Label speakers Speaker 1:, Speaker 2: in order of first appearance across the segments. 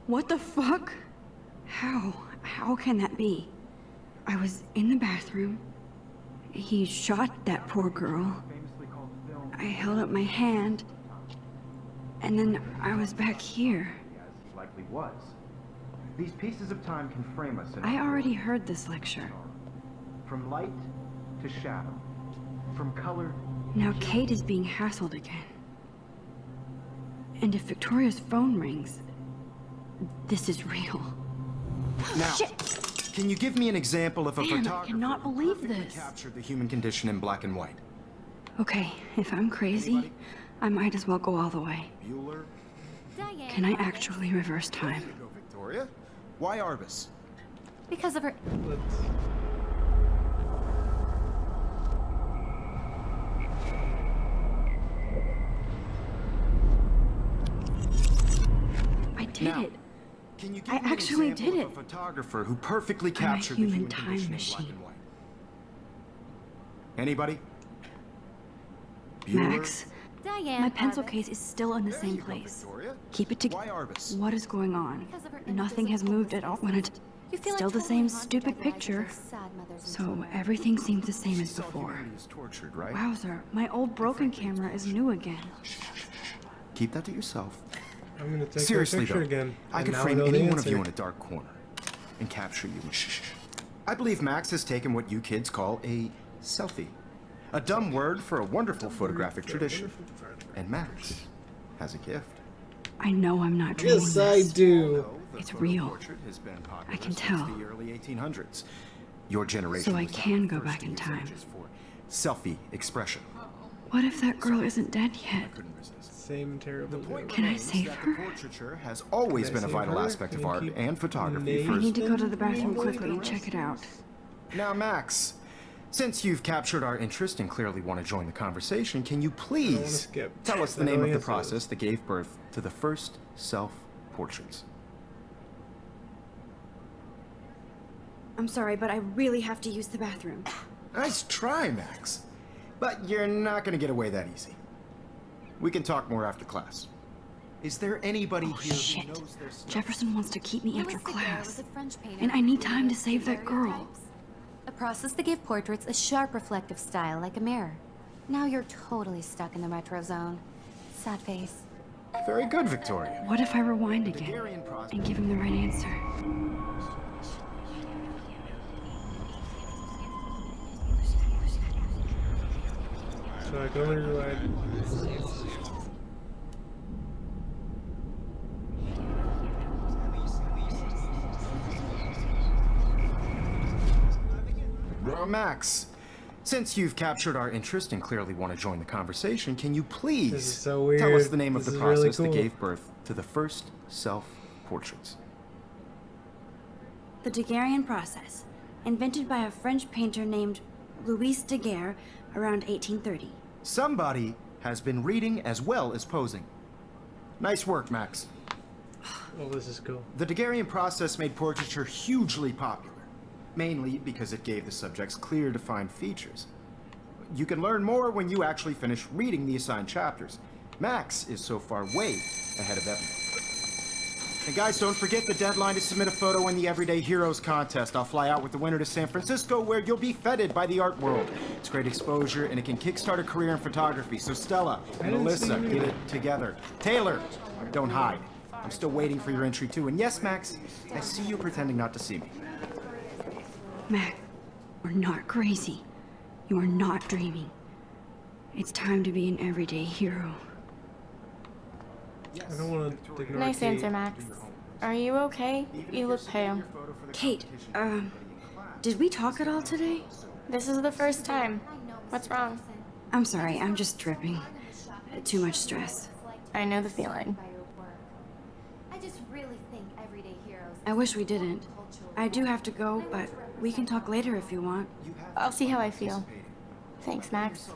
Speaker 1: What the fuck? How? How can that be? I was in the bathroom. He shot that poor girl. I held up my hand. And then I was back here.
Speaker 2: As he likely was. These pieces of time can frame us in
Speaker 1: I already heard this lecture.
Speaker 2: from light to shadow, from color.
Speaker 1: Now Kate is being hassled again. And if Victoria's phone rings, this is real.
Speaker 2: Now,
Speaker 1: Shit!
Speaker 2: can you give me an example of a
Speaker 1: Man, I
Speaker 2: photographer
Speaker 1: cannot
Speaker 2: who
Speaker 1: believe
Speaker 2: perfectly
Speaker 1: this.
Speaker 2: captured the human condition in black and white?
Speaker 1: Okay, if I'm crazy, I might as well go all the way.
Speaker 2: Bueller?
Speaker 3: Diane.
Speaker 1: Can I actually reverse time?
Speaker 2: There you go, Victoria. Why Arbus?
Speaker 3: Because of her.
Speaker 4: Let's...
Speaker 1: I did
Speaker 2: Now,
Speaker 1: it.
Speaker 2: Can you give
Speaker 1: I
Speaker 2: me
Speaker 1: actually
Speaker 2: an example
Speaker 1: did
Speaker 2: of
Speaker 1: it.
Speaker 2: a photographer who perfectly
Speaker 1: I'm a
Speaker 2: captured the
Speaker 1: human
Speaker 2: human
Speaker 1: time
Speaker 2: condition in
Speaker 1: machine.
Speaker 2: black and white? Anybody? Bueller?
Speaker 1: Max,
Speaker 3: Diane.
Speaker 1: my pencil
Speaker 3: Arbus.
Speaker 1: case is still in the
Speaker 2: There
Speaker 1: same
Speaker 2: you go,
Speaker 1: place.
Speaker 2: Victoria.
Speaker 1: Keep it
Speaker 2: Why
Speaker 1: together.
Speaker 2: Arbus?
Speaker 1: What is going on?
Speaker 3: Because of her
Speaker 1: Nothing has
Speaker 3: invisible
Speaker 1: moved at all. When it
Speaker 3: You feel
Speaker 1: still
Speaker 3: like
Speaker 1: the
Speaker 3: totally
Speaker 1: same
Speaker 3: haunted
Speaker 1: stupid
Speaker 3: by the lives of
Speaker 1: picture.
Speaker 3: those sad mothers and
Speaker 1: So
Speaker 3: children.
Speaker 1: everything seems the same as
Speaker 2: Saw
Speaker 1: before.
Speaker 2: humanity is tortured, right?
Speaker 1: Wowzer, my old broken camera is new again.
Speaker 2: Keep that to yourself.
Speaker 4: I'm gonna take
Speaker 2: Seriously
Speaker 4: that picture
Speaker 2: though,
Speaker 4: again.
Speaker 2: I
Speaker 4: and
Speaker 2: could
Speaker 4: now
Speaker 2: frame
Speaker 4: know the
Speaker 2: any one of you
Speaker 4: answer.
Speaker 2: in a dark corner and capture you. I believe Max has taken what you kids call a selfie. A dumb word for a wonderful photographic tradition. And Max has a gift.
Speaker 1: I know I'm not dreaming
Speaker 4: Yes, I
Speaker 1: this.
Speaker 4: do.
Speaker 2: The
Speaker 1: It's
Speaker 2: photo
Speaker 1: real.
Speaker 2: portrait has been popular
Speaker 1: I can
Speaker 2: since
Speaker 1: tell.
Speaker 2: the early 1800s. Your generation
Speaker 1: So I
Speaker 2: was not
Speaker 1: can
Speaker 2: the
Speaker 1: go
Speaker 2: first
Speaker 1: back
Speaker 2: to
Speaker 1: in
Speaker 2: use
Speaker 1: time.
Speaker 2: images for selfie expression.
Speaker 1: What if that girl isn't dead yet?
Speaker 2: Couldn't resist.
Speaker 4: Same terrible
Speaker 2: The point
Speaker 4: joke.
Speaker 1: Can I
Speaker 2: remains
Speaker 1: save
Speaker 2: that
Speaker 1: her?
Speaker 2: The portraiture has always
Speaker 4: Can I
Speaker 2: been a
Speaker 4: save
Speaker 2: vital
Speaker 4: her?
Speaker 2: aspect
Speaker 4: Can
Speaker 2: of
Speaker 4: you
Speaker 2: art
Speaker 4: keep
Speaker 2: and photography.
Speaker 4: names?
Speaker 1: I need to go to the bathroom
Speaker 4: Nathan,
Speaker 1: quickly and check it out.
Speaker 2: Now, Max, since you've captured our interest and clearly want to join the conversation, can you please
Speaker 4: skip.
Speaker 2: tell us the
Speaker 4: I
Speaker 2: name
Speaker 4: know
Speaker 2: of
Speaker 4: the
Speaker 2: the
Speaker 4: answer.
Speaker 2: process that gave birth to the first self-portraits?
Speaker 1: I'm sorry, but I really have to use the bathroom.
Speaker 2: Nice try, Max. But you're not going to get away that easy. We can talk more after class. Is there anybody
Speaker 1: Oh,
Speaker 2: here
Speaker 1: shit.
Speaker 2: who knows their stuff?
Speaker 1: Jefferson wants to keep me
Speaker 3: Louis
Speaker 1: after
Speaker 3: Daguerre
Speaker 1: class.
Speaker 3: was a French painter
Speaker 1: And I need
Speaker 3: who
Speaker 1: time to
Speaker 3: used
Speaker 1: save that girl.
Speaker 3: daguerreotypes. A process that gave portraits a sharp reflective style like a mirror. Now you're totally stuck in the retro zone. Sad face.
Speaker 2: Very good, Victoria.
Speaker 1: What if I rewind again
Speaker 2: Daguerrean process.
Speaker 1: and give him the right answer?
Speaker 4: So I can only rewind.
Speaker 2: Max, since you've captured our interest and clearly want to join the conversation, can you please
Speaker 4: This is so
Speaker 2: tell us
Speaker 4: weird.
Speaker 2: the name of
Speaker 4: This
Speaker 2: the
Speaker 4: is really
Speaker 2: process that
Speaker 4: cool.
Speaker 2: gave birth to the first self-portraits?
Speaker 1: The Daguerrean process, invented by a French painter named Louis Daguerre around 1830.
Speaker 2: Somebody has been reading as well as posing. Nice work, Max.
Speaker 4: Oh, this is cool.
Speaker 2: The Daguerrean process made portraiture hugely popular, mainly because it gave the subjects clear, defined features. You can learn more when you actually finish reading the assigned chapters. Max is so far way ahead of everyone. And guys, don't forget the deadline to submit a photo in the Everyday Heroes contest. I'll fly out with the winner to San Francisco, where you'll be feted by the art world. It's great exposure, and it can kickstart a career in photography. So Stella and
Speaker 4: didn't see
Speaker 2: Alyssa,
Speaker 4: you.
Speaker 2: get it together. Taylor, don't hide. I'm still waiting for your entry too. And yes, Max, I see you pretending not to see me.
Speaker 1: Mac, you're not crazy. You are not dreaming. It's time to be an everyday hero.
Speaker 4: I don't want to ignore
Speaker 5: Nice
Speaker 4: Kate.
Speaker 5: answer, Max. Are you okay? You look pale.
Speaker 1: Kate, did we talk at all today?
Speaker 5: This is the first time. What's wrong?
Speaker 1: I'm sorry, I'm just tripping. Too much stress.
Speaker 5: I know the feeling.
Speaker 3: I just really think everyday heroes.
Speaker 1: I wish we didn't. I do have to go, but we can talk later if you want.
Speaker 5: I'll see how I feel. Thanks, Max.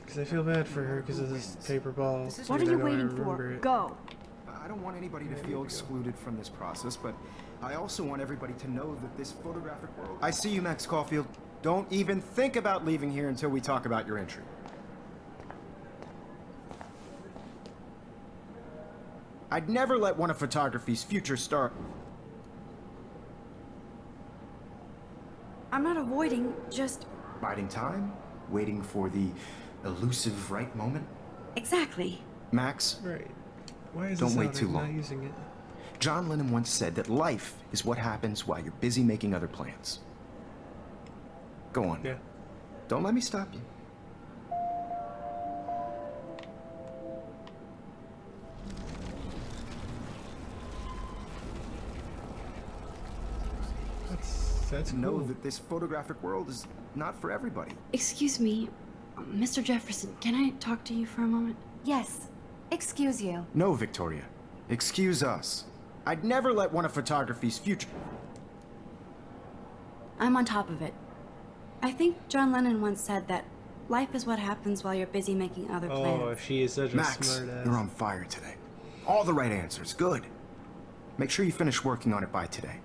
Speaker 4: Because I feel bad for her because of this paper ball.
Speaker 1: What are
Speaker 4: and I
Speaker 1: you
Speaker 4: know I
Speaker 1: waiting
Speaker 4: remember
Speaker 1: for?
Speaker 4: it.
Speaker 1: Go!
Speaker 2: I don't want anybody to feel excluded from this process, but I also want everybody to know that this photographic world... I see you, Max Caulfield. Don't even think about leaving here until we talk about your entry. I'd never let one of photography's future stars.
Speaker 1: I'm not avoiding, just...
Speaker 2: Biding time? Waiting for the elusive right moment?
Speaker 1: Exactly.
Speaker 2: Max,
Speaker 4: Right. Why is
Speaker 2: Don't
Speaker 4: this
Speaker 2: wait
Speaker 4: out?
Speaker 2: too
Speaker 4: I'm
Speaker 2: long.
Speaker 4: not using it.
Speaker 2: John Lennon once said that life is what happens while you're busy making other plans. Go on.
Speaker 4: Yeah.
Speaker 2: Don't let me stop you.
Speaker 4: That's
Speaker 2: Know
Speaker 4: cool.
Speaker 2: that this photographic world is not for everybody.
Speaker 1: Excuse me, Mr. Jefferson, can I talk to you for a moment?
Speaker 3: Yes. Excuse you.
Speaker 2: No, Victoria. Excuse us. I'd never let one of photography's future...
Speaker 1: I'm on top of it. I think John Lennon once said that life is what happens while you're busy making other plans.
Speaker 4: Oh, she is such a
Speaker 2: Max,
Speaker 4: smart ass.
Speaker 2: you're on fire today. All the right answers. Good. Make sure you finish working on it by today.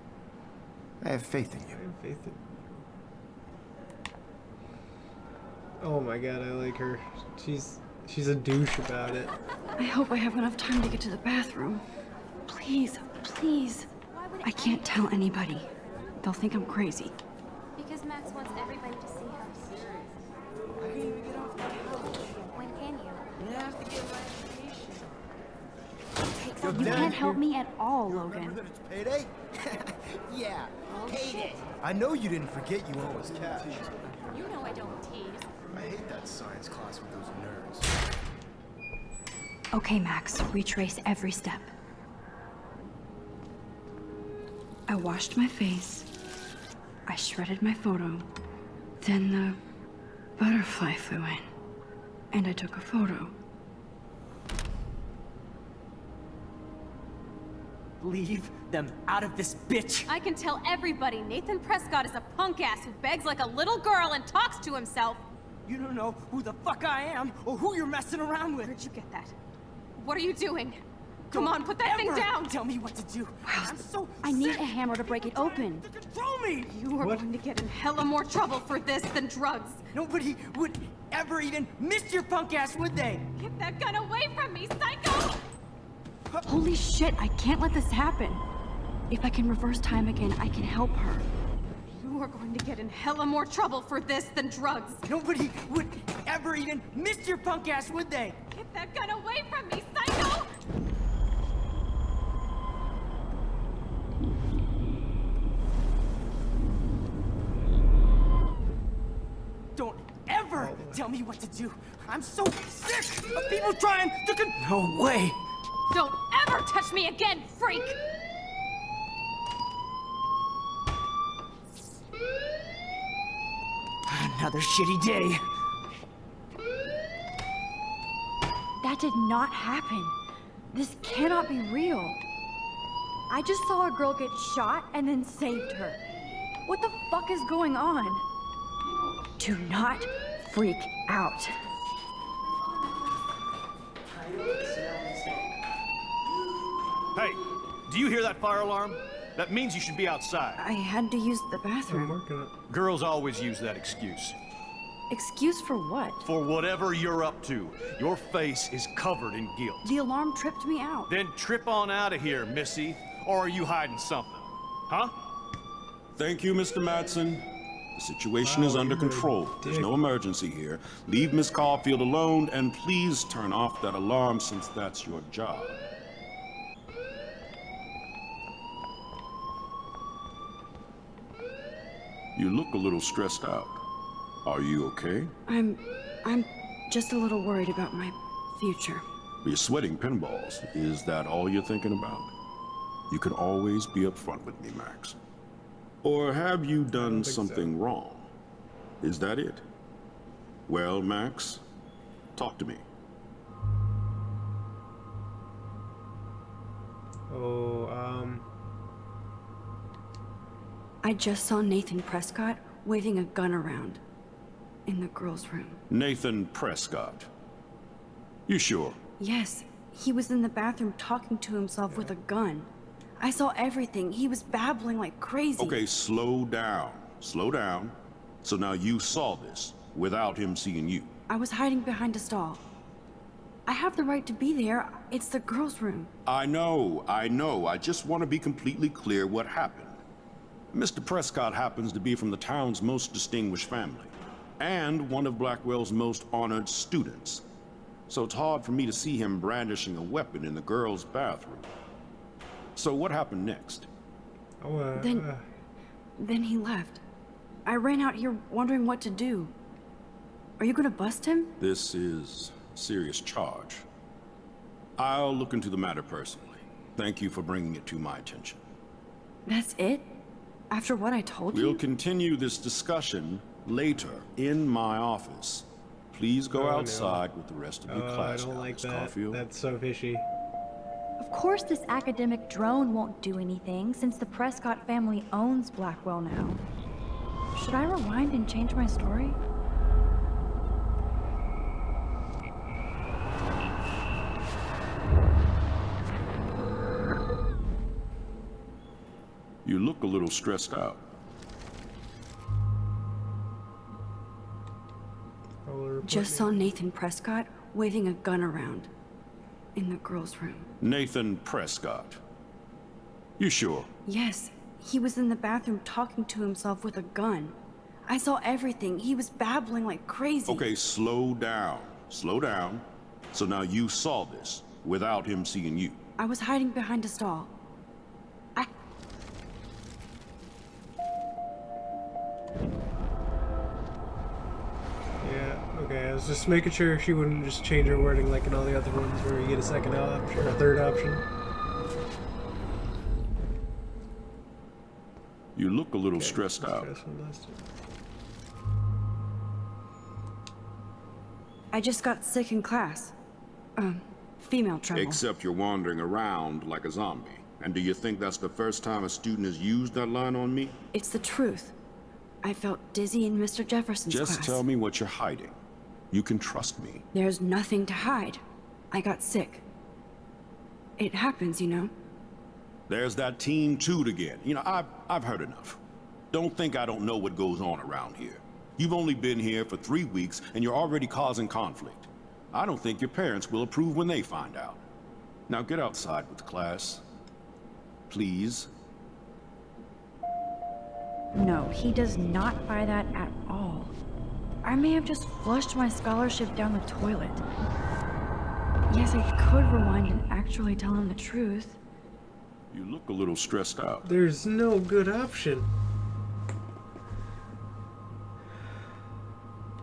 Speaker 2: I have faith in you.
Speaker 4: I have faith in. Oh my god, I like her. She's a douche about it.
Speaker 1: I hope I have enough time to get to the bathroom. Please, please. I can't tell anybody. They'll think I'm crazy.
Speaker 3: Because Max wants everybody to see how serious. I can't even get off the couch. When can you?
Speaker 6: I have to get my education.
Speaker 1: You can't help me at all, Logan.
Speaker 2: that it's payday? Yeah, payday. I know you didn't forget you owe us cash.
Speaker 3: You know I don't tease.
Speaker 2: I hate that science class with those nerds.
Speaker 1: Okay, Max, retrace every step. I washed my face. I shredded my photo. Then the butterfly flew in. And I took a photo.
Speaker 6: Leave them out of this bitch.
Speaker 7: I can tell everybody Nathan Prescott is a punk ass who begs like a little girl and talks to himself.
Speaker 6: You don't know who the fuck I am or who you're messing around with.
Speaker 7: Where'd you get that? What are you doing? Come on, put that thing
Speaker 6: Ever
Speaker 7: down!
Speaker 6: Tell me what to do. I'm so
Speaker 1: I need
Speaker 6: sick
Speaker 1: a hammer to break it open.
Speaker 6: to control me.
Speaker 7: You are
Speaker 4: What?
Speaker 7: going to get in hella more trouble for this than drugs.
Speaker 6: Nobody would ever even miss your punk ass, would they?
Speaker 7: Get that gun away from me, psycho!
Speaker 1: Holy shit, I can't let this happen. If I can reverse time again, I can help her.
Speaker 7: You are going to get in hella more trouble for this than drugs.
Speaker 6: Nobody would ever even miss your punk ass, would they?
Speaker 7: Get that gun away from me, psycho!
Speaker 6: Don't ever tell me what to do. I'm so sick of people trying to No way.
Speaker 7: Don't ever touch me again, freak!
Speaker 6: Another shitty day.
Speaker 1: That did not happen. This cannot be real. I just saw a girl get shot and then saved her. What the fuck is going on? Do not freak out.
Speaker 8: Hey, do you hear that fire alarm? That means you should be outside.
Speaker 1: I had to use the
Speaker 4: I'm
Speaker 1: bathroom.
Speaker 4: working it.
Speaker 8: Girls always use that excuse.
Speaker 1: Excuse for what?
Speaker 8: For whatever you're up to, your face is covered in guilt.
Speaker 1: The alarm tripped me out.
Speaker 8: Then trip on out of here, Missy. Or are you hiding something? Huh?
Speaker 9: Thank you, Mr. Madsen. The situation is under
Speaker 4: you're a
Speaker 9: control. There's
Speaker 4: dick.
Speaker 9: no emergency here. Leave Miss Caulfield alone, and please turn off that alarm since that's your job. You look a little stressed out. Are you okay?
Speaker 1: I'm just a little worried about my future.
Speaker 9: You're sweating pinballs. Is that all you're thinking about? You can always be upfront with me, Max. Or have you done
Speaker 4: think
Speaker 9: something wrong? Is that it? Well, Max, talk to me.
Speaker 4: Oh,
Speaker 1: I just saw Nathan Prescott waving a gun around in the girls' room.
Speaker 9: Nathan Prescott. You sure?
Speaker 1: Yes, he was in the bathroom talking to himself with a gun. I saw everything. He was babbling like crazy.
Speaker 9: Okay, slow down. Slow down. So now you saw this without him seeing you.
Speaker 1: I was hiding behind a stall. I have the right to be there. It's the girls' room.
Speaker 9: I know. I just want to be completely clear what happened. Mr. Prescott happens to be from the town's most distinguished family, and one of Blackwell's most honored students. So it's hard for me to see him brandishing a weapon in the girls' bathroom. So what happened next?
Speaker 4: Oh,
Speaker 1: Then he left. I ran out here wondering what to do. Are you gonna bust him?
Speaker 9: This is a serious charge. I'll look into the matter personally. Thank you for bringing it to my attention.
Speaker 1: That's it? After what I told you?
Speaker 9: We'll continue this discussion later in my office. Please go outside with the rest of your
Speaker 4: I
Speaker 9: class.
Speaker 4: don't like
Speaker 9: Miss
Speaker 4: that.
Speaker 9: Caulfield.
Speaker 4: That's so fishy.
Speaker 10: Of course this academic drone won't do anything since the Prescott family owns Blackwell now. Should I rewind and change my story?
Speaker 9: You look a little stressed out.
Speaker 1: Just saw Nathan Prescott waving a gun around in the girls' room.
Speaker 9: Nathan Prescott. You sure?
Speaker 1: Yes, he was in the bathroom talking to himself with a gun. I saw everything. He was babbling like crazy.
Speaker 9: Okay, slow down. Slow down. So now you saw this without him seeing you.
Speaker 1: I was hiding behind a stall.
Speaker 4: Yeah, okay, I was just making sure she wouldn't just change her wording like in all the other ones where you get a second option or a third option.
Speaker 9: You look a little stressed out.
Speaker 1: I just got sick in class. Female trouble.
Speaker 9: Except you're wandering around like a zombie. And do you think that's the first time a student has used that line on me?
Speaker 1: It's the truth. I felt dizzy in Mr. Jefferson's class.
Speaker 9: Just tell me what you're hiding. You can trust me.
Speaker 1: There's nothing to hide. I got sick. It happens, you know.
Speaker 9: There's that Team Toot again. You know, I've heard enough. Don't think I don't know what goes on around here. You've only been here for 3 weeks and you're already causing conflict. I don't think your parents will approve when they find out. Now get outside with the class. Please.
Speaker 10: No, he does not buy that at all. I may have just flushed my scholarship down the toilet. Yes, I could rewind and actually tell him the truth.
Speaker 9: You look a little stressed out.
Speaker 4: There's no good option.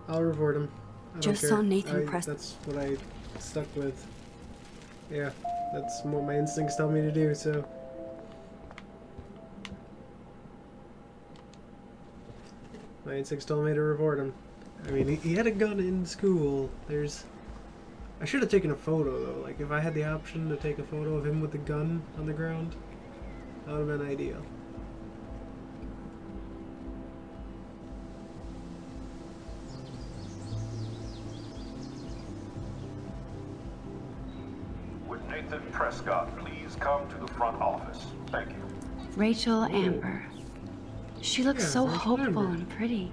Speaker 4: I'll report him. I don't
Speaker 1: Just
Speaker 4: care.
Speaker 1: saw Nathan Prescott.
Speaker 4: That's what I stuck with. Yeah, that's what my instincts tell me to do, so. My instincts told me to report him. I mean, he had a gun in school. I should have taken a photo, though. Like, if I had the option to take a photo of him with the gun on the ground, that would have been ideal.
Speaker 9: Would Nathan Prescott please come to the front office? Thank you.
Speaker 1: Rachel Amber. She looks
Speaker 4: Yeah,
Speaker 1: so
Speaker 4: Rachel
Speaker 1: hopeful
Speaker 4: Amber.
Speaker 1: and pretty.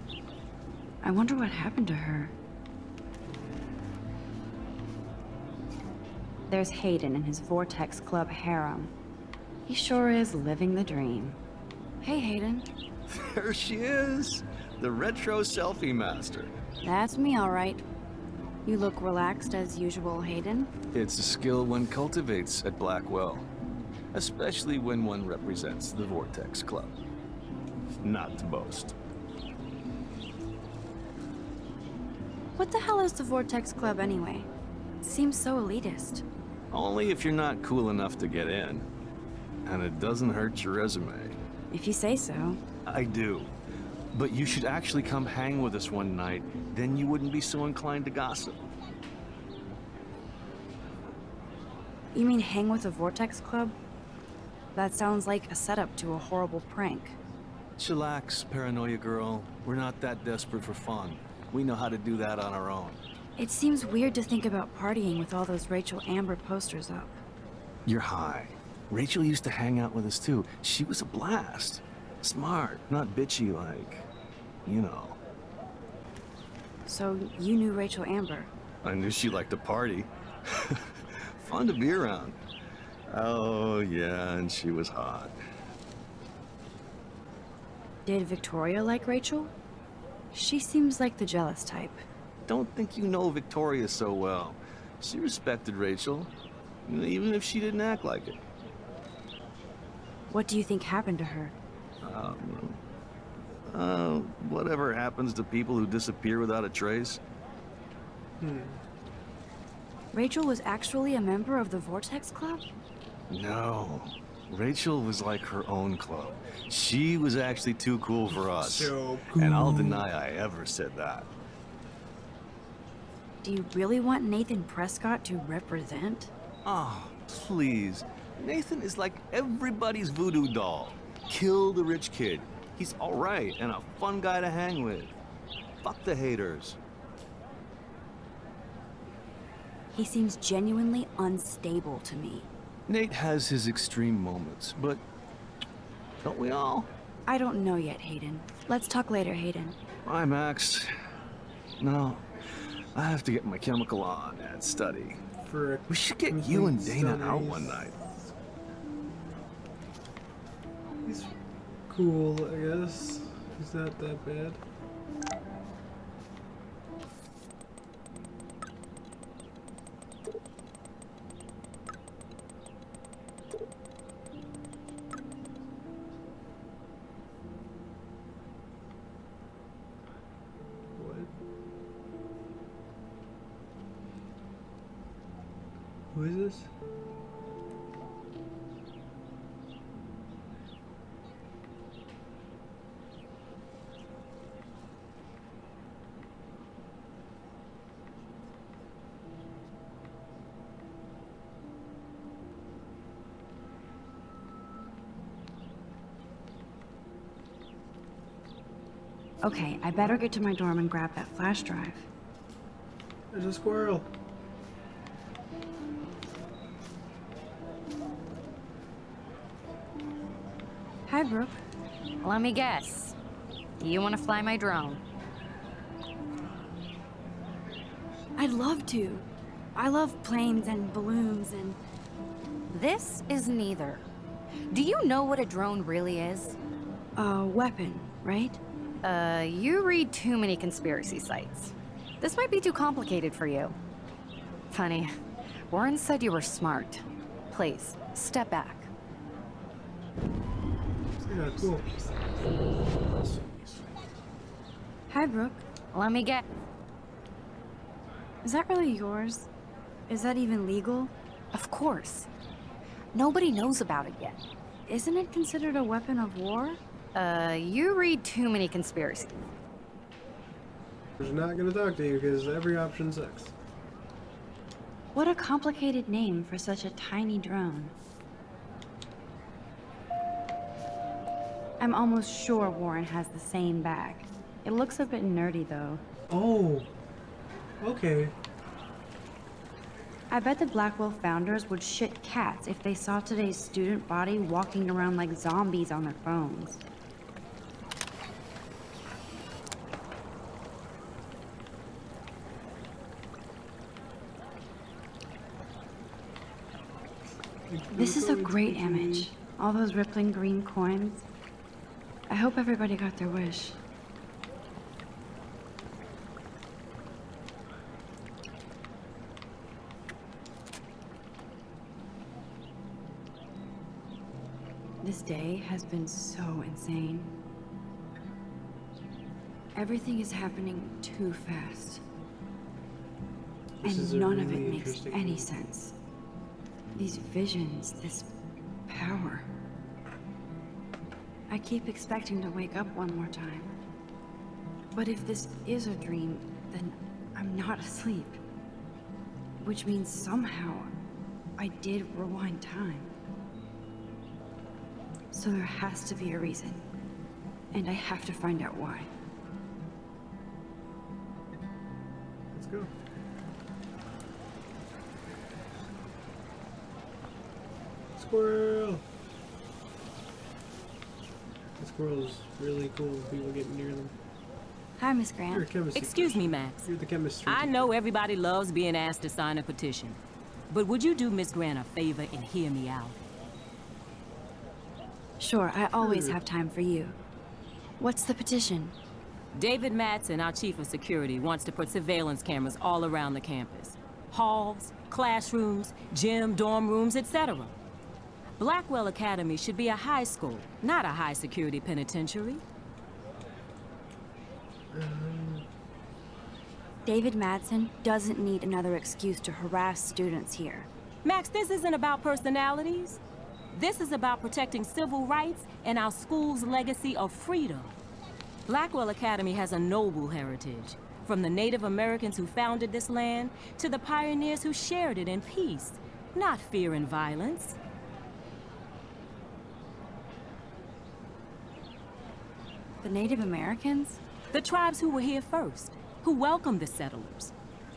Speaker 1: I wonder what happened to her. There's Hayden and his Vortex Club harem. He sure is living the dream. Hey, Hayden.
Speaker 11: There she is, the retro selfie master.
Speaker 1: That's me, all right. You look relaxed as usual, Hayden.
Speaker 11: It's a skill one cultivates at Blackwell, especially when one represents the Vortex Club. Not to boast.
Speaker 1: What the hell is the Vortex Club anyway? It seems so elitist.
Speaker 11: Only if you're not cool enough to get in. And it doesn't hurt your resume.
Speaker 1: If you say so.
Speaker 11: I do. But you should actually come hang with us one night, then you wouldn't be so inclined to gossip.
Speaker 1: You mean hang with the Vortex Club? That sounds like a setup to a horrible prank.
Speaker 11: Chillax, paranoia girl. We're not that desperate for fun. We know how to do that on our own.
Speaker 1: It seems weird to think about partying with all those Rachel Amber posters up.
Speaker 11: You're high. Rachel used to hang out with us too. She was a blast. Smart, not bitchy like, you know.
Speaker 1: So you knew Rachel Amber?
Speaker 11: I knew she liked to party. fun to be around. Oh, yeah, and she was hot.
Speaker 10: Did Victoria like Rachel? She seems like the jealous type.
Speaker 11: Don't think you know Victoria so well. She respected Rachel, even if she didn't act like it.
Speaker 10: What do you think happened to her?
Speaker 11: Whatever happens to people who disappear without a trace.
Speaker 10: Rachel was actually a member of the Vortex Club?
Speaker 11: No. Rachel was like her own club. She was actually too cool for us.
Speaker 4: So
Speaker 11: And I'll
Speaker 4: cool.
Speaker 11: deny I ever said that.
Speaker 10: Do you really want Nathan Prescott to represent?
Speaker 11: Oh, please. Nathan is like everybody's voodoo doll. Kill the rich kid. He's alright and a fun guy to hang with. Fuck the haters.
Speaker 10: He seems genuinely unstable to me.
Speaker 11: Nate has his extreme moments, but don't we all?
Speaker 10: I don't know yet, Hayden. Let's talk later, Hayden.
Speaker 11: Bye, Max. No, I have to get my chemical on at study.
Speaker 4: For
Speaker 11: We should get you and Dana
Speaker 4: studies.
Speaker 11: out one night.
Speaker 4: He's cool, I guess. He's not that bad. What? Who is this?
Speaker 10: Okay, I better get to my dorm and grab that flash drive.
Speaker 4: There's a squirrel.
Speaker 10: Hi, Brooke.
Speaker 3: Let me guess. You want to fly my drone?
Speaker 10: I'd love to. I love planes and balloons and...
Speaker 3: This is neither. Do you know what a drone really is?
Speaker 10: a weapon, right?
Speaker 3: You read too many conspiracy sites. This might be too complicated for you. Funny. Warren said you were smart. Please, step back.
Speaker 4: Yeah, cool.
Speaker 10: Hi, Brooke.
Speaker 3: Let me get...
Speaker 10: Is that really yours? Is that even legal?
Speaker 3: Of course. Nobody knows about it yet.
Speaker 10: Isn't it considered a weapon of war?
Speaker 3: You read too many conspiracy.
Speaker 4: I'm not gonna talk to you because every option sucks.
Speaker 10: What a complicated name for such a tiny drone. I'm almost sure Warren has the same bag. It looks a bit nerdy, though.
Speaker 4: Oh. Okay.
Speaker 10: I bet the Blackwell founders would shit cats if they saw today's student body walking around like zombies on their phones. This is a great image. All those rippling green coins. I hope everybody got their wish. This day has been so insane. Everything is happening too fast.
Speaker 4: This is a
Speaker 10: And none of
Speaker 4: really
Speaker 10: it makes
Speaker 4: interesting
Speaker 10: any
Speaker 4: movie.
Speaker 10: sense. These visions, this power. I keep expecting to wake up one more time. But if this is a dream, then I'm not asleep. Which means somehow I did rewind time. So there has to be a reason. And I have to find out why.
Speaker 4: Let's go. Squirrel! The squirrel's really cool when people get near them.
Speaker 10: Hi, Miss
Speaker 4: You're a
Speaker 10: Grant.
Speaker 4: chemistry.
Speaker 12: Excuse me, Max.
Speaker 4: You're the chemistry.
Speaker 12: I know everybody loves being asked to sign a petition. But would you do Miss Grant a favor and hear me out?
Speaker 10: Sure, I always have time for you. What's the petition?
Speaker 12: David Madsen, our chief of security, wants to put surveillance cameras all around the campus. Halls, classrooms, gym, dorm rooms, etc. Blackwell Academy should be a high school, not a high-security penitentiary.
Speaker 10: David Madsen doesn't need another excuse to harass students here.
Speaker 12: Max, this isn't about personalities. This is about protecting civil rights and our school's legacy of freedom. Blackwell Academy has a noble heritage, from the Native Americans who founded this land to the pioneers who shared it in peace, not fear and violence.
Speaker 10: The Native Americans?
Speaker 12: The tribes who were here first, who welcomed the settlers.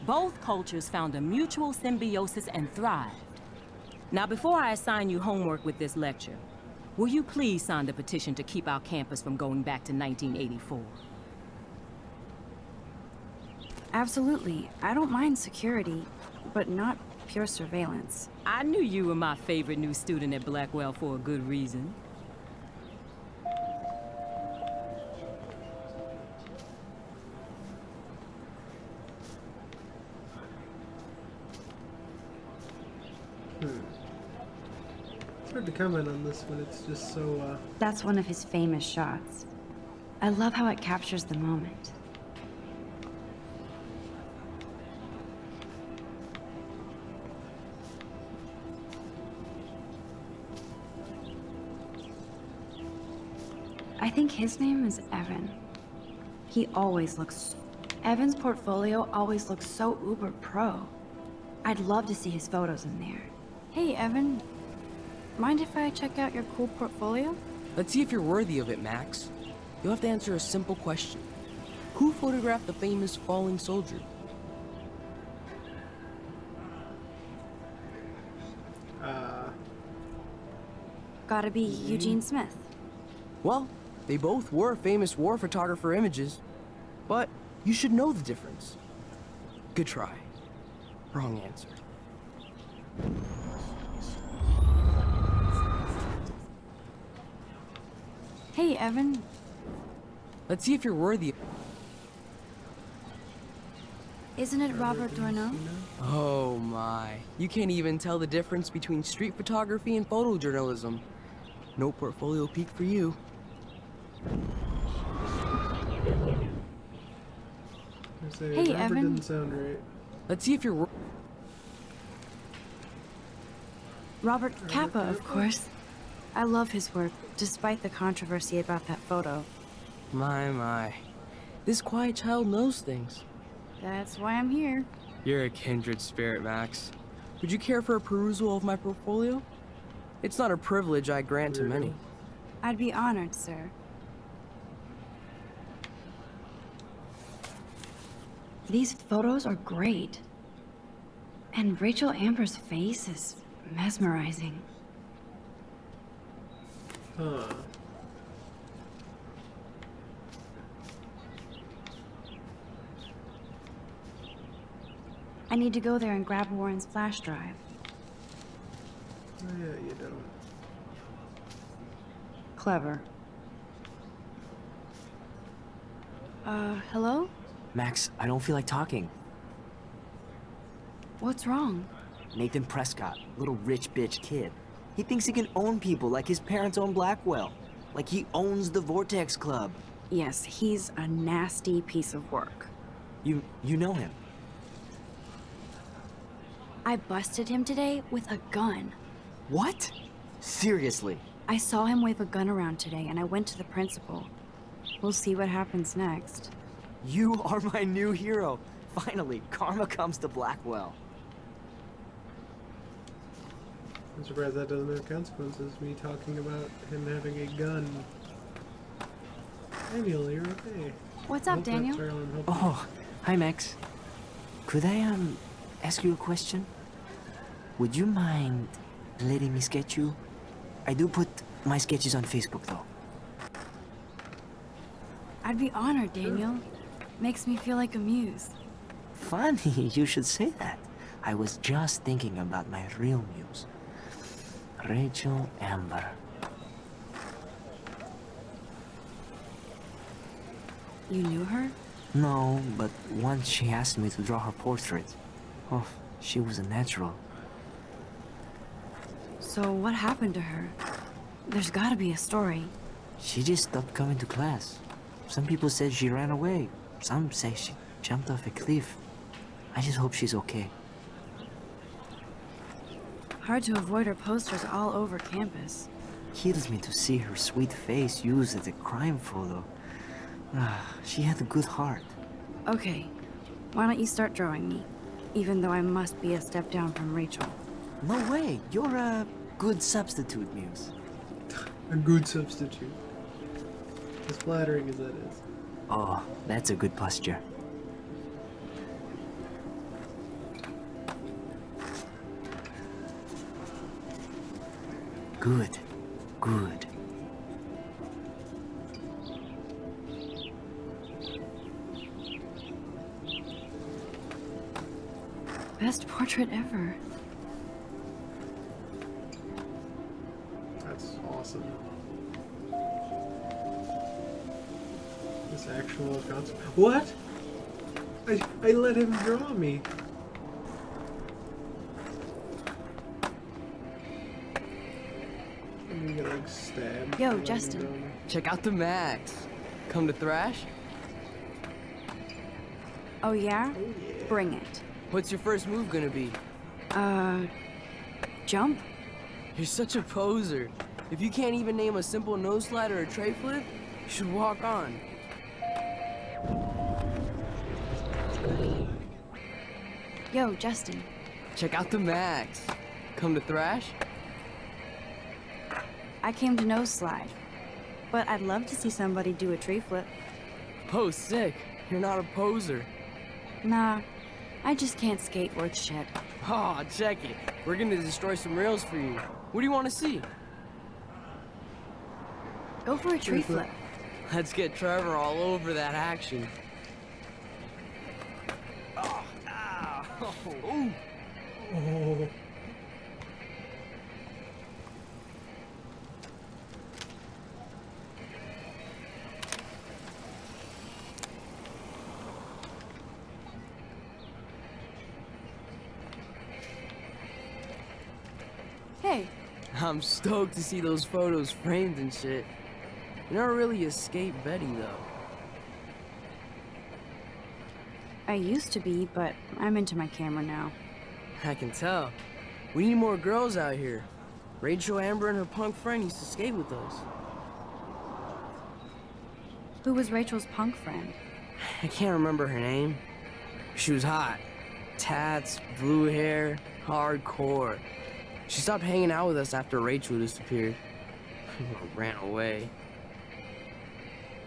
Speaker 12: Both cultures found a mutual symbiosis and thrived. Now, before I assign you homework with this lecture, will you please sign the petition to keep our campus from going back to 1984?
Speaker 10: Absolutely. I don't mind security, but not pure surveillance.
Speaker 12: I knew you were my favorite new student at Blackwell for a good reason.
Speaker 4: It's hard to comment on this when it's just so,
Speaker 1: That's one of his famous shots. I love how it captures the moment. I think his name is Evan. He always looks... Evan's portfolio always looks so uber pro. I'd love to see his photos in there.
Speaker 10: Hey, Evan. Mind if I check out your cool portfolio?
Speaker 6: Let's see if you're worthy of it, Max. You'll have to answer a simple question. Who photographed the famous falling soldier?
Speaker 10: Gotta be Eugene Smith.
Speaker 6: Well, they both were famous war photographer images. But you should know the difference. Good try. Wrong answer.
Speaker 10: Hey, Evan.
Speaker 6: Let's see if you're worthy.
Speaker 10: Isn't it Robert Doisneau?
Speaker 6: Oh my. You can't even tell the difference between street photography and photojournalism. No portfolio peak for you.
Speaker 4: say
Speaker 10: Hey,
Speaker 4: Robert
Speaker 10: Evan.
Speaker 4: didn't sound right.
Speaker 6: Let's see if you're...
Speaker 10: Robert Capa, of course. I love his work, despite the controversy about that photo.
Speaker 6: My. This quiet child knows things.
Speaker 10: That's why I'm here.
Speaker 6: You're a kindred spirit, Max. Would you care for a perusal of my portfolio? It's not a privilege I grant to many.
Speaker 10: I'd be honored, sir.
Speaker 1: These photos are great. And Rachel Amber's face is mesmerizing.
Speaker 4: Huh.
Speaker 1: I need to go there and grab Warren's flash drive.
Speaker 4: Oh, yeah, you don't.
Speaker 1: Clever.
Speaker 10: Hello?
Speaker 13: Max, I don't feel like talking.
Speaker 10: What's wrong?
Speaker 13: Nathan Prescott, little rich bitch kid. He thinks he can own people like his parents own Blackwell. Like he owns the Vortex Club.
Speaker 10: Yes, he's a nasty piece of work.
Speaker 13: You know him.
Speaker 10: I busted him today with a gun.
Speaker 13: What? Seriously?
Speaker 10: I saw him wave a gun around today and I went to the principal. We'll see what happens next.
Speaker 13: You are my new hero. Finally, karma comes to Blackwell.
Speaker 4: I'm surprised that doesn't have consequences. Me talking about him having a gun. Daniel, you're okay.
Speaker 10: What's up,
Speaker 4: Hope
Speaker 10: Daniel?
Speaker 4: that's Fairland helped you.
Speaker 13: Oh, hi Max. Could I, ask you a question? Would you mind letting me sketch you? I do put my sketches on Facebook, though.
Speaker 10: I'd be honored, Daniel. Makes me feel like a muse.
Speaker 13: Funny, you should say that. I was just thinking about my real muse, Rachel Amber.
Speaker 10: You knew her?
Speaker 13: No, but once she asked me to draw her portrait. Oh, she was a natural.
Speaker 10: So what happened to her? There's gotta be a story.
Speaker 13: She just stopped coming to class. Some people said she ran away. Some say she jumped off a cliff. I just hope she's okay.
Speaker 10: Hard to avoid her posters all over campus.
Speaker 13: Kills me to see her sweet face used as a crime photo. She had a good heart.
Speaker 10: Okay, why don't you start drawing me? Even though I must be a step down from Rachel.
Speaker 13: No way, you're a good substitute, Muse.
Speaker 4: A good substitute. As flattering as that is.
Speaker 13: Oh, that's a good posture. Good, good.
Speaker 10: Best portrait ever.
Speaker 4: That's awesome. This actual concept. What? I let him draw me. I'm gonna get like stabbed.
Speaker 10: Yo,
Speaker 4: for letting him
Speaker 10: Justin.
Speaker 4: draw me.
Speaker 6: Check out the Max. Come to thrash?
Speaker 10: Oh yeah?
Speaker 4: Oh, yeah.
Speaker 10: Bring it.
Speaker 6: What's your first move gonna be?
Speaker 10: Jump?
Speaker 6: You're such a poser. If you can't even name a simple nose slide or a tray flip, you should walk on.
Speaker 10: Yo, Justin.
Speaker 6: Check out the Max. Come to thrash?
Speaker 10: I came to nose slide. But I'd love to see somebody do a tree flip.
Speaker 6: Oh, sick. You're not a poser.
Speaker 10: Nah, I just can't skate worth shit.
Speaker 6: Oh, check it. We're gonna destroy some rails for you. What do you want to see?
Speaker 10: Go for a tree flip.
Speaker 6: Let's get Trevor all over that action. Oh, ow. Ooh.
Speaker 4: Oh.
Speaker 10: Hey,
Speaker 6: I'm stoked to see those photos framed and shit. You never really escaped Betty, though.
Speaker 10: I used to be, but I'm into my camera now.
Speaker 6: I can tell. We need more girls out here. Rachel Amber and her punk friend used to skate with us.
Speaker 10: Who was Rachel's punk friend?
Speaker 6: I can't remember her name. She was hot. Tats, blue hair, hardcore. She stopped hanging out with us after Rachel disappeared. Or ran away.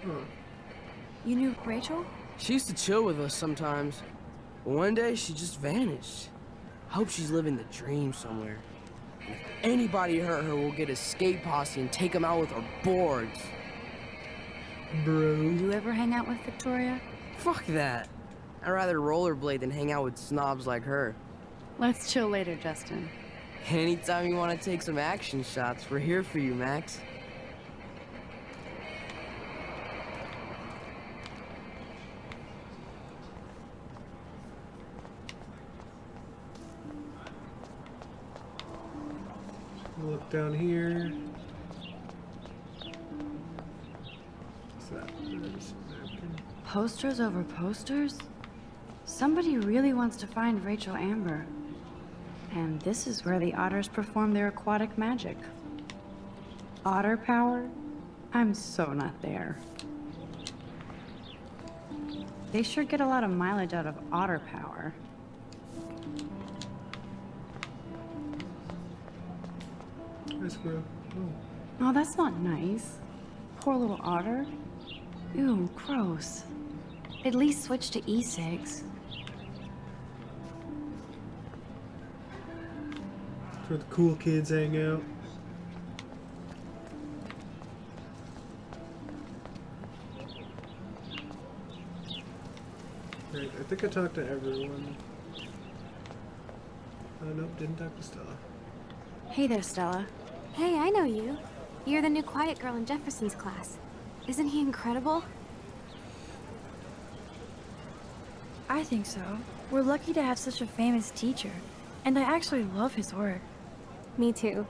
Speaker 4: Huh.
Speaker 10: You knew Rachel?
Speaker 6: She used to chill with us sometimes. But one day, she just vanished. I hope she's living the dream somewhere. And if anybody hurt her, we'll get a skate posse and take them out with our boards.
Speaker 4: Bro.
Speaker 10: You ever hang out with Victoria?
Speaker 6: Fuck that. I'd rather rollerblade than hang out with snobs like her.
Speaker 10: Let's chill later, Justin.
Speaker 6: Anytime you want to take some action shots, we're here for you, Max.
Speaker 4: Look down here. What's that? There's a napkin.
Speaker 10: Posters over posters? Somebody really wants to find Rachel Amber. And this is where the otters perform their aquatic magic. Otter power? I'm so not there. They sure get a lot of mileage out of otter power.
Speaker 4: Hi, squirrel. Oh.
Speaker 10: Oh, that's not nice. Poor little otter. Ew, gross. At least switch to e-cigs.
Speaker 4: It's where the cool kids hang out. Right, I think I talked to everyone. nope, didn't talk to Stella.
Speaker 3: Hey there, Stella.
Speaker 14: Hey, I know you. You're the new quiet girl in Jefferson's class. Isn't he incredible?
Speaker 10: I think so. We're lucky to have such a famous teacher. And I actually love his work.
Speaker 14: Me too.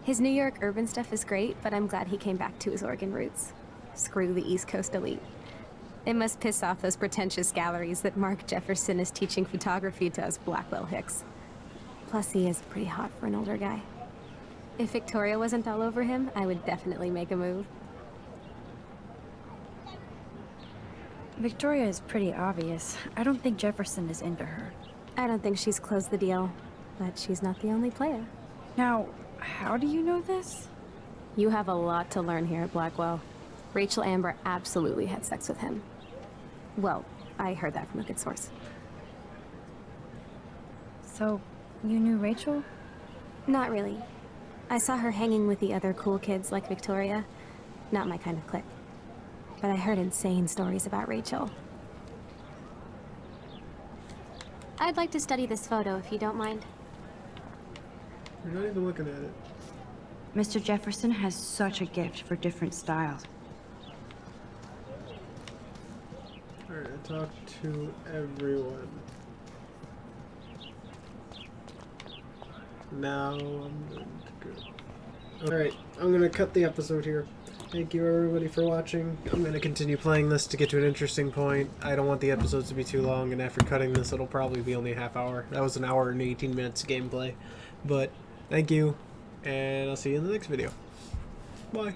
Speaker 14: His New York urban stuff is great, but I'm glad he came back to his Oregon roots. Screw the East Coast elite. It must piss off those pretentious galleries that Mark Jefferson is teaching photography to us Blackwell Hicks. Plus, he is pretty hot for an older guy. If Victoria wasn't all over him, I would definitely make a move.
Speaker 10: Victoria is pretty obvious. I don't think Jefferson is into her.
Speaker 14: I don't think she's closed the deal, but she's not the only player.
Speaker 10: Now, how do you know this?
Speaker 14: You have a lot to learn here at Blackwell. Rachel Amber absolutely had sex with him. Well, I heard that from a good source.
Speaker 10: So, you knew Rachel?
Speaker 14: Not really. I saw her hanging with the other cool kids like Victoria. Not my kind of clique. But I heard insane stories about Rachel. I'd like to study this photo if you don't mind.
Speaker 4: You're not even looking at it.
Speaker 1: Mr. Jefferson has such a gift for different styles.
Speaker 4: Alright, I talked to everyone. Now I'm going to go. Alright, I'm going to cut the episode here. Thank you everybody for watching. I'm going to continue playing this to get to an interesting point. I don't want the episodes to be too long, and after cutting this it'll probably be only a half hour. That was an hour and 18 minutes gameplay. But thank you, and I'll see you in the next video. Bye.